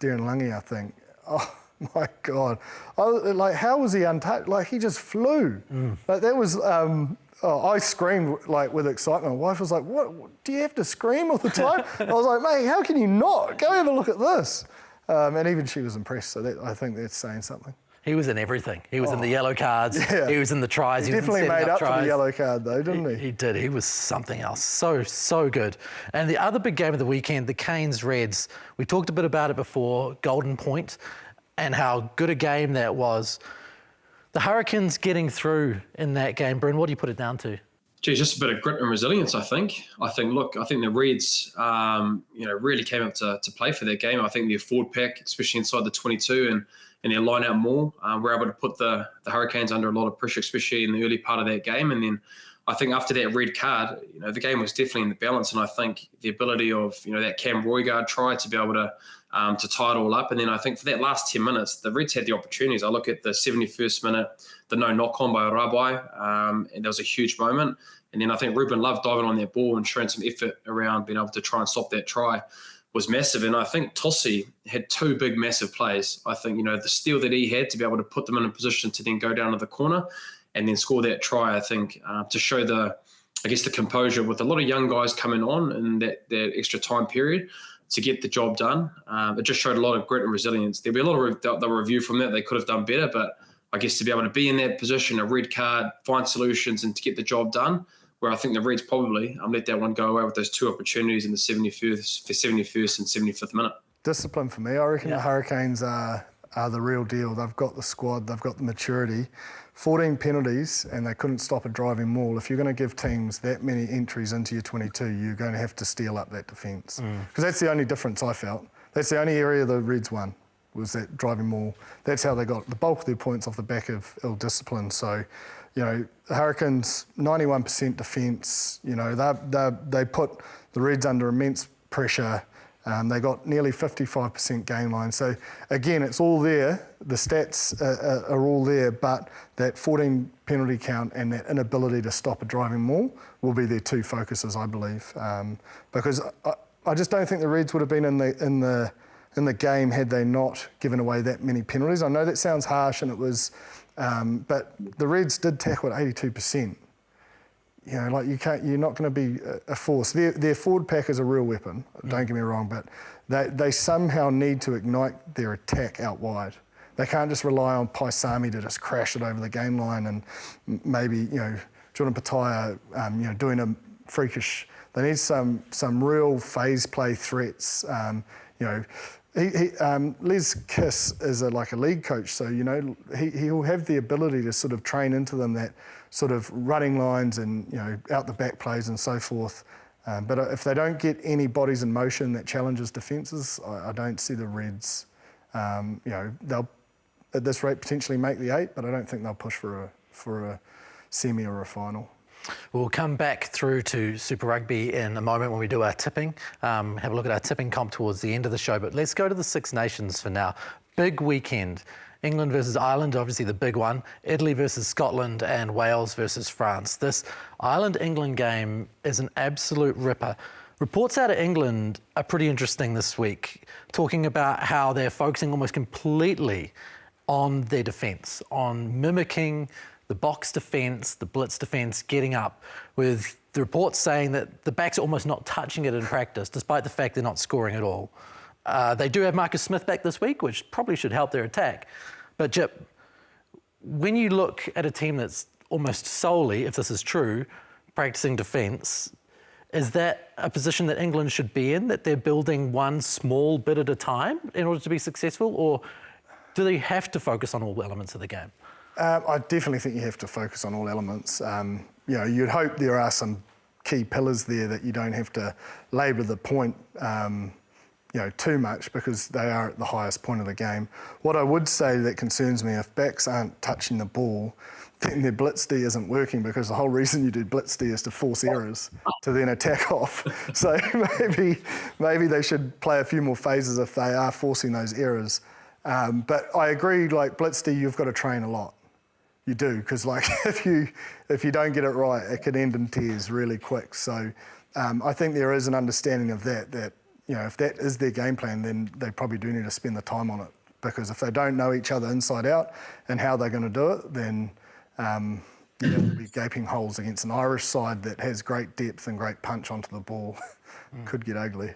S4: Lungi, I think. Oh my God. How was he untouched? He just flew. That was, I screamed with excitement. My wife was like, what, do you have to scream all the time? I was like, mate, how can you not? Go have a look at this. And even she was impressed, so I think that's saying something.
S1: He was in everything. He was in the yellow cards. Yeah. He was in the tries.
S4: He
S1: was
S4: definitely made up
S1: tries.
S4: for the yellow card, though, didn't he?
S1: He did. He was something else. So good. And the other big game of the weekend, the Canes Reds. We talked a bit about it before, Golden Point, and how good a game that was. The Hurricanes getting through in that game. Bryn, what do you put it down to?
S2: Geez, just a bit of grit and resilience, I think. I think the Reds, really came up to play for that game. I think their forward pack, especially inside the 22 and their line out more, were able to put the Hurricanes under a lot of pressure, especially in the early part of that game. And then I think after that red card, the game was definitely in the balance. And I think the ability of, that Cam Roygaard try to be able to tie it all up. And then I think for that last 10 minutes, the Reds had the opportunities. I look at the 71st minute, the no knock-on by Rabai, and there was a huge moment. And then I think Ruben Love diving on that ball and showing some effort around being able to try and stop that try was massive. And I think Tossi had two big, massive plays. I think, the steal that he had to be able to put them in a position to then go down to the corner and then score that try, I think, to show the composure with a lot of young guys coming on in that extra time period to get the job done. It just showed a lot of grit and resilience. There'll be a lot of review from that. They could have done better, but I guess to be able to be in that position, a red card, find solutions and to get the job done, where I think the Reds probably let that one go away with those two opportunities in the 71st and 75th minute.
S4: Discipline for me. I reckon the Hurricanes are the real deal. They've got the squad, they've got the maturity. 14 penalties and they couldn't stop a driving maul. If you're going to give teams that many entries into your 22, you're going to have to steel up that defence. Because that's the only difference I felt. That's the only area the Reds won, was that driving maul. That's how they got the bulk of their points off the back of ill discipline. So, the Hurricanes, 91% defence. They put the Reds under immense pressure. They got nearly 55% game line. So again, it's all there. The stats are all there, but that 14 penalty count and that inability to stop a driving maul will be their two focuses, I believe. Because I just don't think the Reds would have been in the game had they not given away that many penalties. I know that sounds harsh, and it was, but the Reds did tackle at 82%. You're not going to be a force. Their forward pack is a real weapon, don't get me wrong, but they somehow need to ignite their attack out wide. They can't just rely on Paisami to just crash it over the game line and maybe, Jordan Petaia, doing a freakish. They need some real phase play threats. Les Kiss is like a league coach, so he'll have the ability to sort of train into them that sort of running lines and out the back plays and so forth. But if they don't get any bodies in motion that challenges defences, I don't see the Reds. They'll at this rate potentially make the 8, but I don't think they'll push for a semi or a final.
S1: We'll come back through to Super Rugby in a moment when we do our tipping. Have a look at our tipping comp towards the end of the show. But let's go to the Six Nations for now. Big weekend. England versus Ireland, obviously the big one. Italy versus Scotland and Wales versus France. This Ireland-England game is an absolute ripper. Reports out of England are pretty interesting this week, talking about how they're focusing almost completely on their defence, on mimicking the box defence, the blitz defence, getting up, with the reports saying that the backs are almost not touching it in practice, despite the fact they're not scoring at all. They do have Marcus Smith back this week, which probably should help their attack. But Jip, when you look at a team that's almost solely, if this is true, practicing defence, is that a position that England should be in, that they're building one small bit at a time in order to be successful, or do they have to focus on all elements of the game?
S4: I definitely think you have to focus on all elements. You'd hope there are some key pillars there that you don't have to labour the point too much, because they are at the highest point of the game. What I would say that concerns me, if backs aren't touching the ball, then their blitz D isn't working, because the whole reason you do blitz D is to force errors to then attack off. So maybe they should play a few more phases if they are forcing those errors. But I agree, like blitz D, you've got to train a lot. You do, because if you don't get it right, it could end in tears really quick. So I think there is an understanding of that if that is their game plan, then they probably do need to spend the time on it. Because if they don't know each other inside out and how they're going to do it, then there'll be gaping holes against an Irish side that has great depth and great punch onto the ball. Could get ugly.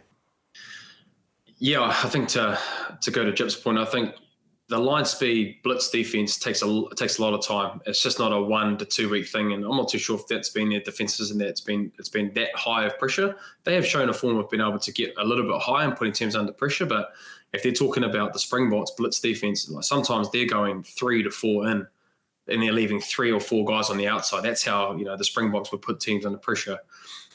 S2: Yeah, I think to go to Jip's point, I think the line speed blitz defense takes a lot of time. It's just not a 1 to 2 week thing, and I'm not too sure if that's been their defenses and that it's been that high of pressure. They have shown a form of being able to get a little bit high and putting teams under pressure, but if they're talking about the Springboks blitz defense, like sometimes they're going 3 to 4 in, and they're leaving 3 or 4 guys on the outside. That's how the Springboks would put teams under pressure.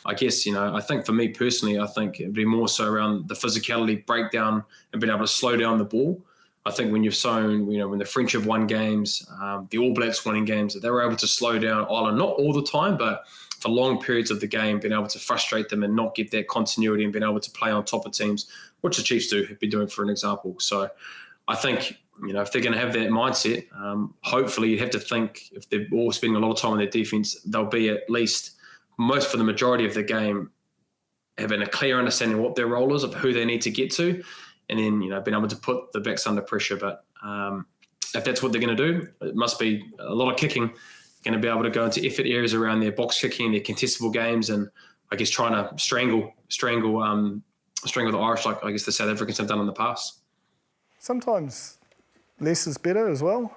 S2: I guess, I think for me personally, I think it'd be more so around the physicality breakdown and being able to slow down the ball. I think when you've shown, when the French have won games, the All Blacks winning games, that they were able to slow down Ireland, not all the time, but for long periods of the game, being able to frustrate them and not get that continuity and being able to play on top of teams, which the Chiefs have been doing, for an example. So I think, if they're going to have that mindset, hopefully you have to think if they're all spending a lot of time on their defense, they'll be at least for the majority of the game, having a clear understanding of what their role is, of who they need to get to, and then, being able to put the backs under pressure. But if that's what they're going to do, it must be a lot of kicking, going to be able to go into effort areas around their box kicking, their contestable games, and I guess trying to strangle the Irish, like I guess the South Africans have done in the past.
S4: Sometimes less is better as well.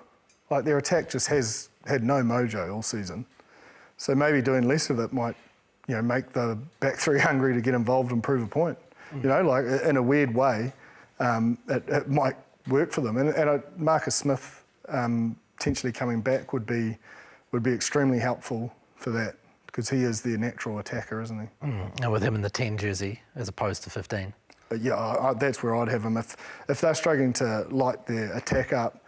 S4: Like their attack just has had no mojo all season. So maybe doing less of it might, make the back three hungry to get involved and prove a point. Like in a weird way, it might work for them. And Marcus Smith potentially coming back would be extremely helpful for that, because he is their natural attacker, isn't he?
S1: And with him in the 10 jersey as opposed to 15.
S4: That's where I'd have him. If they're struggling to light their attack up,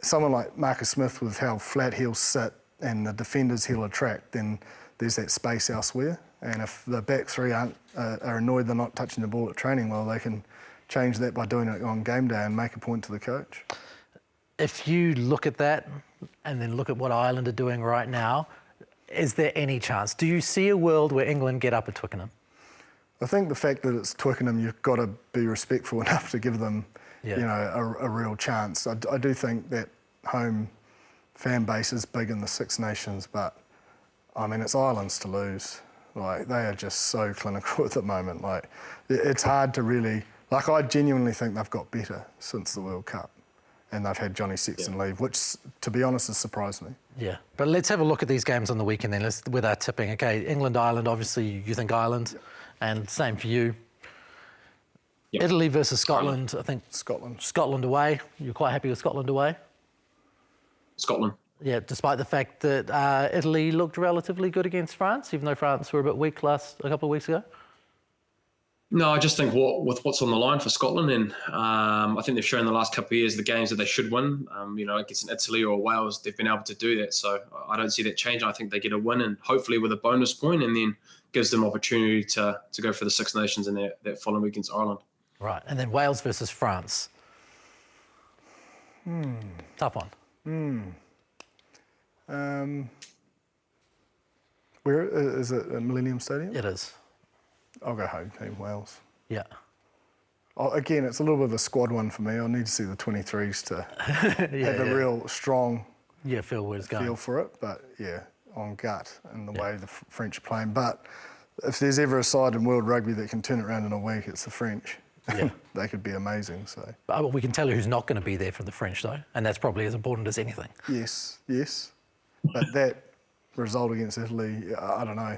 S4: someone like Marcus Smith, with how flat he'll sit and the defenders he'll attract, then there's that space elsewhere. And if the back three are annoyed they're not touching the ball at training, well, they can change that by doing it on game day and make a point to the coach.
S1: If you look at that and then look at what Ireland are doing right now, is there any chance? Do you see a world where England get up at Twickenham?
S4: I think the fact that it's Twickenham, you've got to be respectful enough to give them, a real chance. I do think that home fan base is big in the Six Nations, but I mean, it's Ireland's to lose. Like, they are just so clinical at the moment. Like, it's hard to really, like, I genuinely think they've got better since the World Cup, and they've had Johnny Sexton leave, which, to be honest, has surprised me.
S1: Yeah, but let's have a look at these games on the weekend then, with our tipping. Okay, England, Ireland, obviously you think Ireland, and same for you.
S2: Yep.
S1: Italy versus Scotland, I think. Scotland away. You're quite happy with Scotland away?
S2: Scotland.
S1: Yeah, despite the fact that Italy looked relatively good against France, even though France were a bit weak a couple of weeks ago?
S2: No, I just think with what's on the line for Scotland, and I think they've shown in the last couple of years the games that they should win. Against an Italy or Wales, they've been able to do that. So I don't see that changing. I think they get a win, and hopefully with a bonus point, and then gives them opportunity to go for the Six Nations in that following week against Ireland.
S1: Right, and then Wales versus France. Tough one.
S4: Where is it? At Millennium Stadium?
S1: It is.
S4: I'll go home team Wales.
S1: Yeah.
S4: Again, it's a little bit of a squad one for me. I'll need to see the 23s to have a real strong
S1: feel where it's going.
S4: Feel for it, but on gut and the way the French are playing. But if there's ever a side in world rugby that can turn it around in a week, it's the French. Yeah. They could be amazing. So.
S1: But we can tell you who's not going to be there for the French, though, and that's probably as important as anything.
S4: Yes. But that result against Italy, I don't know.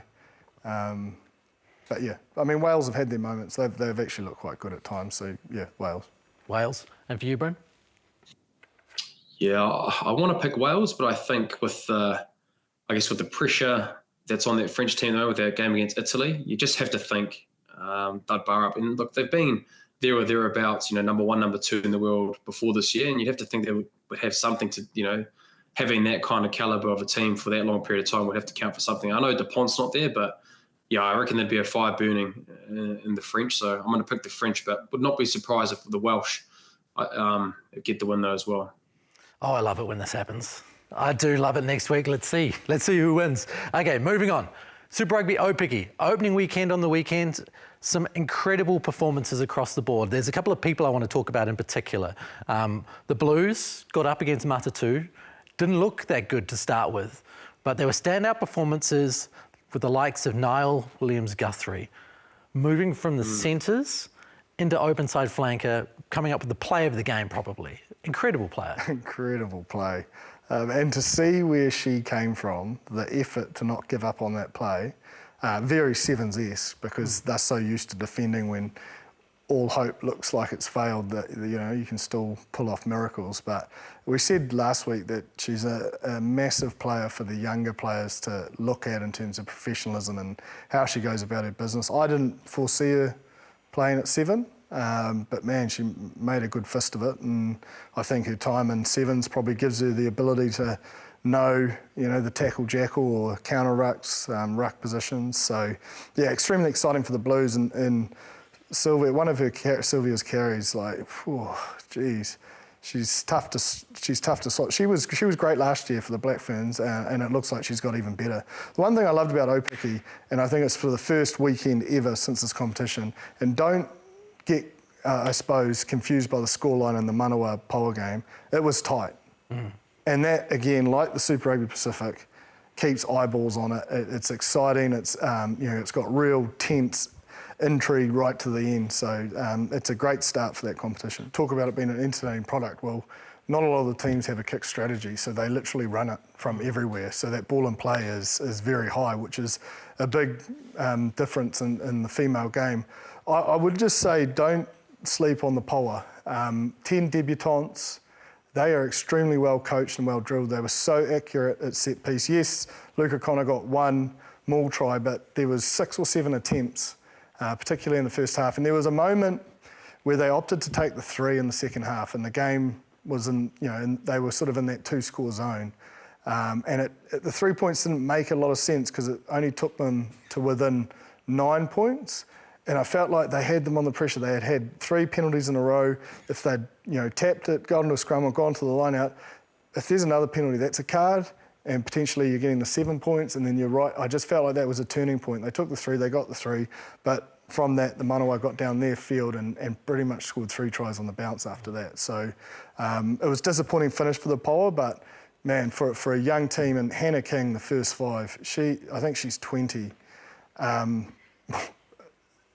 S4: But I mean, Wales have had their moments. They've actually looked quite good at times. So Wales.
S1: Wales. And for you, Bryn?
S2: Yeah, I want to pick Wales, but I think with the pressure that's on that French team though, with their game against Italy, you just have to think they'd bar up. And look, they've been there or thereabouts, number one, number two in the world before this year, and you'd have to think they would have something to, having that kind of calibre of a team for that long period of time would have to count for something. I know Dupont's not there, but I reckon there'd be a fire burning in the French. So I'm going to pick the French, but would not be surprised if the Welsh get the win though as well.
S1: Oh, I love it when this happens. I do love it next week. Let's see who wins. Okay, moving on. Super Rugby Aotearoa, opening weekend on the weekend. Some incredible performances across the board. There's a couple of people I want to talk about in particular. The Blues got up against Matatu. Didn't look that good to start with, but there were standout performances with the likes of Niall Williams-Guthrie, moving from the centres into open side flanker, coming up with the play of the game probably. Incredible player.
S4: Incredible play. And to see where she came from, the effort to not give up on that play, very Sevens-esque, because they're so used to defending when all hope looks like it's failed, that you can still pull off miracles. But we said last week that she's a massive player for the younger players to look at in terms of professionalism and how she goes about her business. I didn't foresee her playing at 7, but man, she made a good fist of it, and I think her time in Sevens probably gives her the ability to know, the tackle jackal or counter rucks, ruck positions. So yeah, extremely exciting for the Blues, and Sylvia, one of Sylvia's carries, she's tough to slot. She was great last year for the Black Ferns, and it looks like she's got even better. The one thing I loved about Opiki, and I think it's for the first weekend ever since this competition, and don't get, I suppose, confused by the scoreline in the Manawa Power game, it was tight. And that, again, like the Super Rugby Pacific, keeps eyeballs on it. It's exciting. It's it's got real tense intrigue right to the end. So it's a great start for that competition. Talk about it being an entertaining product. Well, not a lot of the teams have a kick strategy, so they literally run it from everywhere. So that ball in play is very high, which is a big difference in the female game. I would just say don't sleep on the power. 10 debutantes. They are extremely well coached and well drilled. They were so accurate at set piece. Yes, Luca Connor got 1 maul try, but there was 6 or 7 attempts, particularly in the first half. And there was a moment where they opted to take the 3 in the second half, and the game was and they were sort of in that 2-score zone. And the 3 points didn't make a lot of sense because it only took them to within 9 points. And I felt like they had them on the pressure. They had 3 penalties in a row. If they'd tapped it, gone to a scrum or gone to the line out, if there's another penalty, that's a card, and potentially you're getting the 7 points, and then you're right. I just felt like that was a turning point. They took the 3, they got the 3, but from that, the Manawa got down their field and pretty much scored 3 tries on the bounce after that. So it was a disappointing finish for the Power, but man, for a young team, and Hannah King, the first 5, I think she's 20.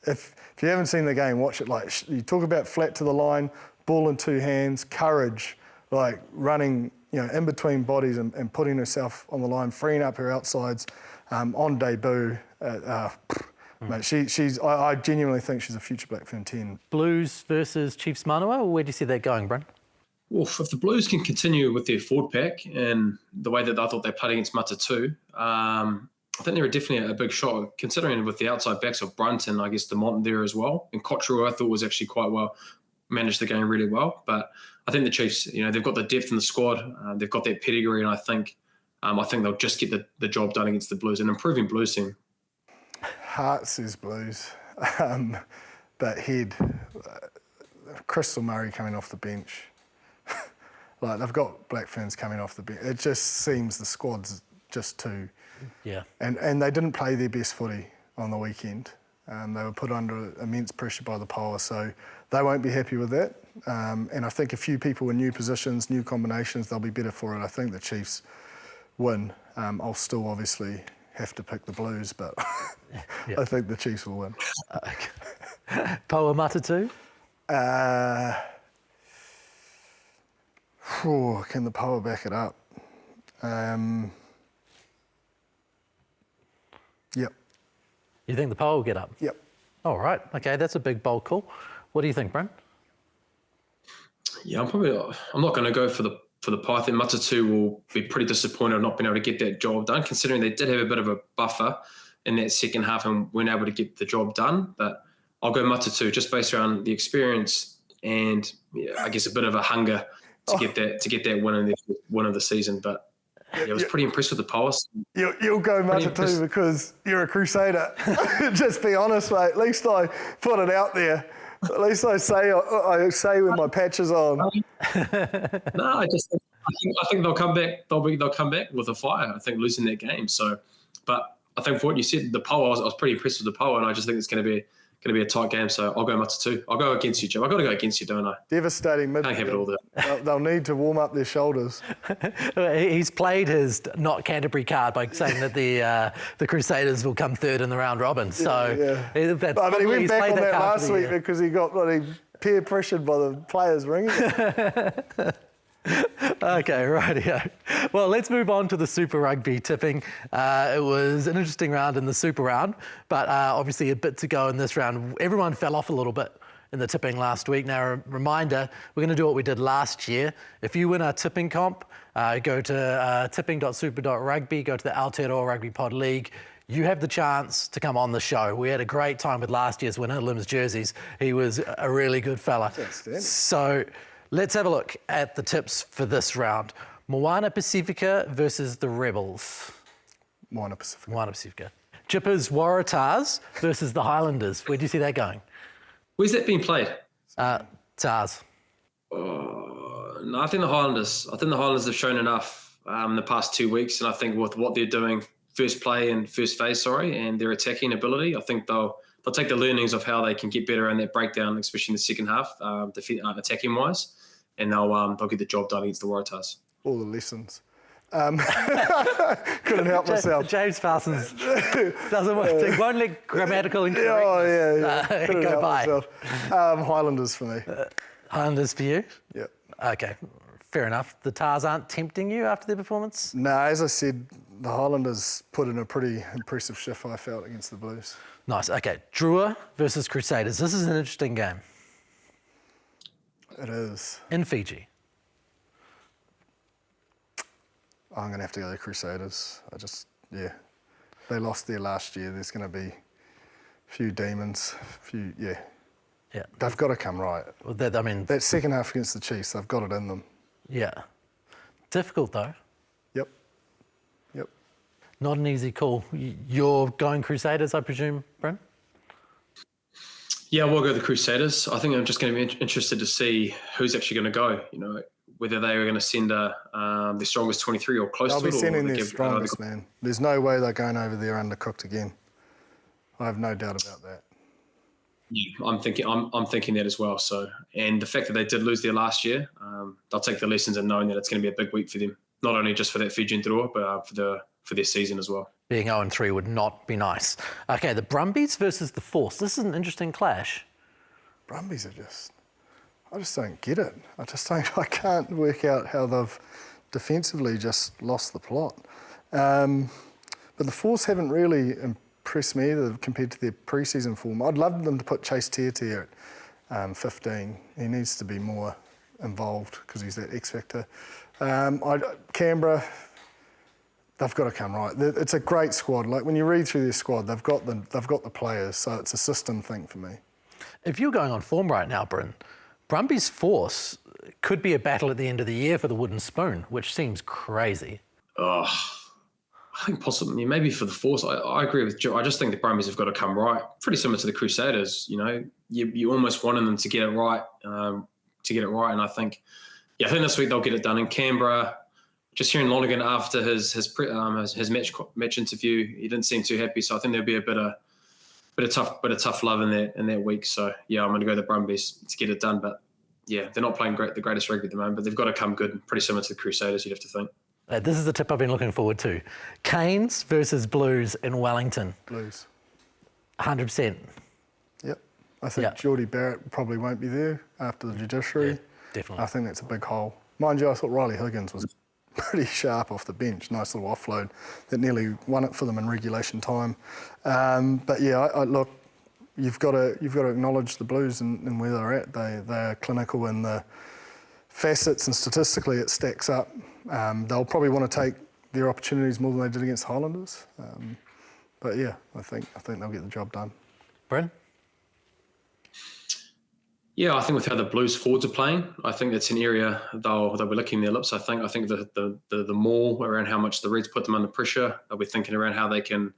S4: If you haven't seen the game, watch it. Like, you talk about flat to the line, ball in 2 hands, courage, like running, in between bodies and putting herself on the line, freeing up her outsides on debut. Mate, I genuinely think she's a future Black Fern 10.
S1: Blues versus Chiefs Manawa, where do you see that going, Bryn?
S2: Well, if the Blues can continue with their forward pack and the way that I thought they played against Mata too, I think they're definitely a big shot, considering with the outside backs of Brunton, I guess DeMont there as well. And Cottrell, I thought, was actually quite well, managed the game really well. But I think the Chiefs, they've got the depth in the squad. They've got that pedigree, and I think they'll just get the job done against the Blues, an improving Blues team.
S4: Heart says Blues. But head, Crystal Murray coming off the bench. Like, they've got Black Ferns coming off the bench. It just seems the squad's just too...
S1: Yeah.
S4: And they didn't play their best footy on the weekend. They were put under immense pressure by the Power, so they won't be happy with that. And I think a few people in new positions, new combinations, they'll be better for it. I think the Chiefs win. I'll still obviously have to pick the Blues, but yeah. I think the Chiefs will win.
S1: Power Matatu?
S4: Can the Power back it up? Yep.
S1: You think the Power will get up?
S4: Yep.
S1: All right. Okay, that's a big bold call. What do you think, Brent?
S2: Yeah, I'm not going to go for the Pie. I think Matatu will be pretty disappointed of not being able to get that job done, considering they did have a bit of a buffer in that second half and weren't able to get the job done. But I'll go Matatu just based around the experience and I guess a bit of a hunger to get that win of the season. But yeah, I was pretty impressed with the policy.
S4: You'll go Matatu because you're a Crusader. Just be honest, mate. At least I put it out there. At least I say with my patches on.
S2: No, I think they'll come back. They'll come back with a fire. I think losing that game. So, but I think for what you said, the Power, I was pretty impressed with the Power, and I just think it's going to going to be a tight game. So I'll go Mata too. I'll go against you, Jim. I've got to go against you, don't I?
S4: Devastating midfield.
S2: Can't have it all there.
S4: They'll need to warm up their shoulders.
S1: He's played his not Canterbury card by saying that the Crusaders will come third in the round robin. So that's
S4: but he went back on that
S1: card
S4: last week because he got peer pressured by the players ringing him.
S1: Okay, rightio. Well, let's move on to the Super Rugby tipping. It was an interesting round in the Super round, but obviously a bit to go in this round. Everyone fell off a little bit in the tipping last week. Now, a reminder, we're going to do what we did last year. If you win our tipping comp, go to tipping.super.rugby, go to the Aotearoa Rugby Pod League. You have the chance to come on the show. We had a great time with last year's winner, Lim's Jerseys. He was a really good fella. So let's have a look at the tips for this round. Moana Pacifica versus the Rebels.
S4: Moana Pacifica.
S1: Moana Pacifica. Jipper's Waratahs versus the Highlanders. Where do you see that going?
S2: Where's that being played?
S1: Tars.
S2: No, I think the Highlanders. I think the Highlanders have shown enough in the past 2 weeks, and I think with what they're doing, first phase, and their attacking ability, I think they'll take the learnings of how they can get better in that breakdown, especially in the second half, attacking wise, and they'll get the job done against the Waratahs.
S4: All the lessons. Couldn't help myself.
S1: James Parsons doesn't want to, won't let grammatical incorrectness go by.
S4: Highlanders for me.
S1: Highlanders for you?
S4: Yep.
S1: Okay, fair enough. The Tars aren't tempting you after their performance?
S4: No, as I said, the Highlanders put in a pretty impressive shift, I felt, against the Blues.
S1: Nice. Okay, Drua versus Crusaders. This is an interesting game.
S4: It is.
S1: In Fiji.
S4: I'm going to have to go the Crusaders. They lost there last year. There's going to be a few demons, Yeah. They've got to come right.
S1: Well, that
S4: second half against the Chiefs, they've got it in them.
S1: Yeah. Difficult, though.
S4: Yep.
S1: Not an easy call. You're going Crusaders, I presume, Bryn?
S2: Yeah, we'll go the Crusaders. I think I'm just going to be interested to see who's actually going to go, whether they were going to send their strongest 23 or close to it.
S4: They'll be sending their strongest, man. There's no way they're going over there undercooked again. I have no doubt about that.
S2: Yeah, I'm thinking that as well. So, and the fact that they did lose there last year, they'll take the lessons and knowing that it's going to be a big week for them, not only just for that Fijian draw, but for their season as well.
S1: Being 0-3 would not be nice. Okay, the Brumbies versus the Force. This is an interesting clash.
S4: Brumbies I just don't get it. I can't work out how they've defensively just lost the plot. But the Force haven't really impressed me either compared to their pre-season form. I'd love them to put Chase Tiatia at 15. He needs to be more involved because he's that X factor. Canberra, they've got to come right. It's a great squad. Like when you read through their squad, they've got the players, so it's a system thing for me.
S1: If you're going on form right now, Bryn, Brumbies Force could be a battle at the end of the year for the wooden spoon, which seems crazy.
S2: I think possibly, maybe for the Force. I agree with Joe. I just think the Brumbies have got to come right. Pretty similar to the Crusaders, you almost wanted them to get it right, And I think this week they'll get it done. In Canberra, just hearing Lonergan after his match interview, he didn't seem too happy. So I think there'll be a bit of tough love in that week. So I'm going to go the Brumbies to get it done. But they're not playing the greatest rugby at the moment, but they've got to come good. Pretty similar to the Crusaders, you'd have to think.
S1: This is the tip I've been looking forward to. Canes versus Blues in Wellington.
S4: Blues.
S1: 100%.
S4: Yep. I think Geordie Barrett probably won't be there after the judiciary.
S1: Yeah, definitely.
S4: I think that's a big hole. Mind you, I thought Riley Higgins was pretty sharp off the bench. Nice little offload that nearly won it for them in regulation time. But look, you've got to acknowledge the Blues and where they're at. They are clinical in the facets, and statistically it stacks up. They'll probably want to take their opportunities more than they did against Highlanders. I think they'll get the job done.
S1: Bryn?
S2: Yeah, I think with how the Blues forwards are playing, I think that's an area they'll be licking their lips. I think the more around how much the Reds put them under pressure, they'll be thinking around how they can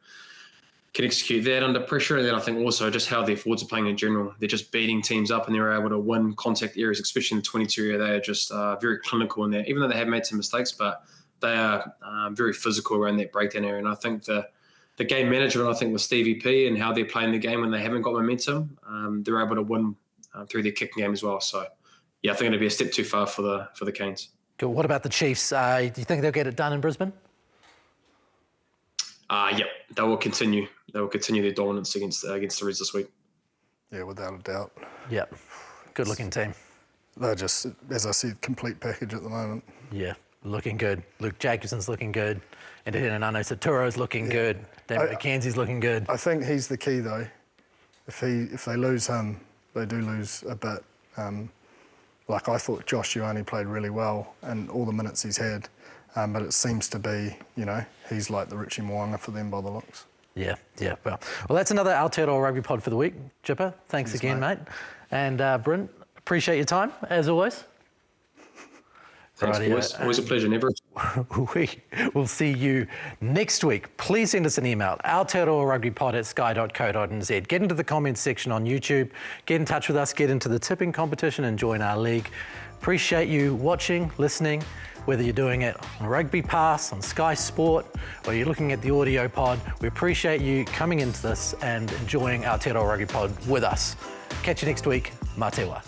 S2: execute that under pressure. And then I think also just how their forwards are playing in general. They're just beating teams up and they're able to win contact areas, especially in the 22 area. They are just very clinical in there, even though they have made some mistakes, but they are very physical around that breakdown area. And I think the the game management, I think, with Stevie P and how they're playing the game when they haven't got momentum, they're able to win through their kicking game as well. So, yeah, I think it'll be a step too far for the Canes.
S1: Cool. What about the Chiefs? Do you think they'll get it done in Brisbane?
S2: Yep, they will continue. They will continue their dominance against the Reds this week.
S4: Yeah, without a doubt.
S1: Yeah, good-looking team.
S4: They're just, as I said, complete package at the moment.
S1: Yeah, looking good. Luke Jacobson's looking good. And Nano Saturo's looking good. David McKenzie's looking good.
S4: I think he's the key, though. If they lose him, they do lose a bit. Like I thought Josh Ioane played really well and all the minutes he's had. But it seems to be, he's like the Richie Mo'unga for them by the looks.
S1: Yeah. Well, that's another Aotearoa Rugby Pod for the week. Jipper, thanks again, mate. And Bryn, appreciate your time, as always.
S2: Thanks, boys. Always a pleasure, never.
S1: We will see you next week. Please send us an email, aotearoarugbypod@sky.co.nz. Get into the comments section on YouTube. Get in touch with us. Get into the tipping competition and join our league. Appreciate you watching, listening, whether you're doing it on Rugby Pass, on Sky Sport, or you're looking at the audio pod. We appreciate you coming into this and enjoying Aotearoa Rugby Pod with us. Catch you next week. Mā te wā.